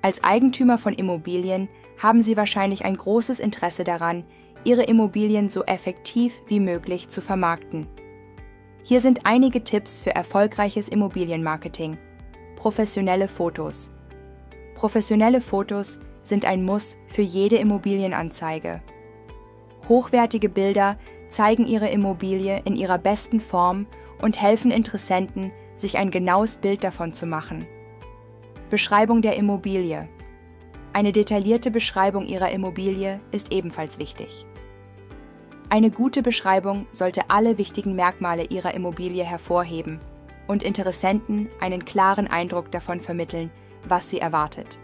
Als Eigentümer von Immobilien haben Sie wahrscheinlich ein großes Interesse daran, Ihre Immobilien so effektiv wie möglich zu vermarkten. Hier sind einige Tipps für erfolgreiches Immobilienmarketing. Professionelle Fotos. Professionelle Fotos sind ein Muss für jede Immobilienanzeige. Hochwertige Bilder zeigen Ihre Immobilie in ihrer besten Form und helfen Interessenten, sich ein genaues Bild davon zu machen. Beschreibung der Immobilie. Eine detaillierte Beschreibung Ihrer Immobilie ist ebenfalls wichtig. Eine gute Beschreibung sollte alle wichtigen Merkmale Ihrer Immobilie hervorheben und Interessenten einen klaren Eindruck davon vermitteln, was sie erwartet.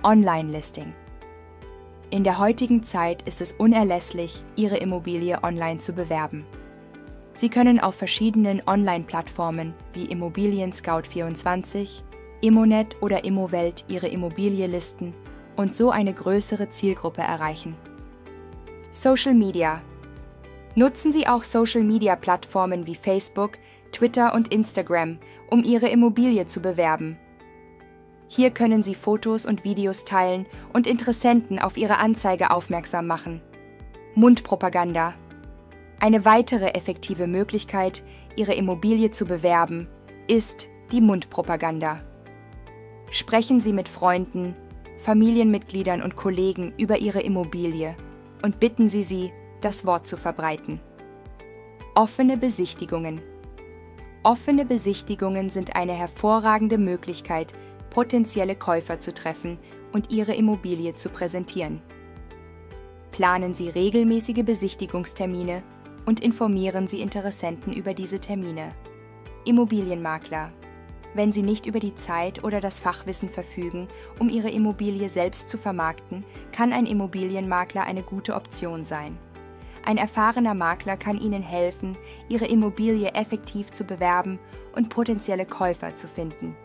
Online-Listing. In der heutigen Zeit ist es unerlässlich, Ihre Immobilie online zu bewerben. Sie können auf verschiedenen Online-Plattformen wie Immobilien Scout24, Immonet oder Immowelt Ihre Immobilie listen und so eine größere Zielgruppe erreichen. Social Media. Nutzen Sie auch Social-Media-Plattformen wie Facebook, Twitter und Instagram, um Ihre Immobilie zu bewerben. Hier können Sie Fotos und Videos teilen und Interessenten auf Ihre Anzeige aufmerksam machen. Mundpropaganda. Eine weitere effektive Möglichkeit, Ihre Immobilie zu bewerben, ist die Mundpropaganda. Sprechen Sie mit Freunden, Familienmitgliedern und Kollegen über Ihre Immobilie und bitten Sie sie, das Wort zu verbreiten. Offene Besichtigungen. Offene Besichtigungen sind eine hervorragende Möglichkeit, potenzielle Käufer zu treffen und Ihre Immobilie zu präsentieren. Planen Sie regelmäßige Besichtigungstermine und informieren Sie Interessenten über diese Termine. Immobilienmakler. Wenn Sie nicht über die Zeit oder das Fachwissen verfügen, um Ihre Immobilie selbst zu vermarkten, kann ein Immobilienmakler eine gute Option sein. Ein erfahrener Makler kann Ihnen helfen, Ihre Immobilie effektiv zu bewerben und potenzielle Käufer zu finden.